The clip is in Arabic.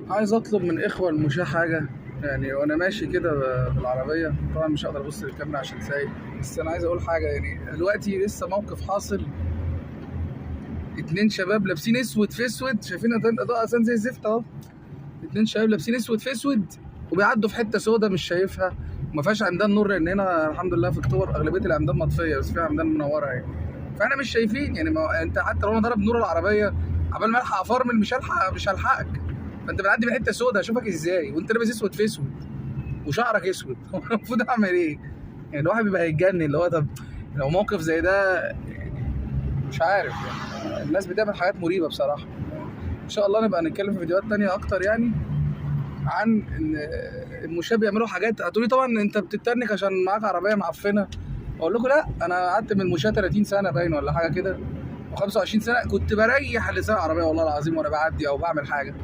عايز اطلب من اخوة المشاة حاجة، يعني وانا ماشي كده بالعربية. طبعا مش هقدر ابص للكاميرا عشان سايق، بس انا عايز اقول حاجة. يعني دلوقتي لسه موقف حاصل، اتنين شباب لابسين اسود في اسود، شايفين اضاءة اصلا زي الزفت اهو. اتنين شباب لابسين اسود في اسود وبيعدوا في حتة سودا مش شايفها، وما فيهاش عمدان نور، لان هنا الحمد لله في اكتوبر اغلبية العمدان مطفية بس فيها عمدان منورة يعني. فاحنا مش شايفين يعني، ما انت حتى لو انا ضرب نور العربية عبال ما الحق افرمل مش هلحقك. فانت بتعدي من حته سودا اشوفك ازاي وانت لابس اسود في اسود وشعرك اسود؟ المفروض اعمل ايه؟ يعني الواحد بيبقى هيتجنن، اللي هو طب لو موقف زي ده مش عارف. يعني الناس بتعمل حاجات مريبه بصراحه. ان شاء الله نبقى نتكلم في فيديوهات تانية اكتر يعني عن ان المشاة بيعملوا حاجات. هتقولي طبعا انت بتتنك عشان معاك عربيه معفنه. اقول لكم لا، انا قعدت من المشاة 30 سنه باين ولا حاجه كده، و25 سنه كنت بريح لسان العربيه والله العظيم وانا بعدي او بعمل حاجه.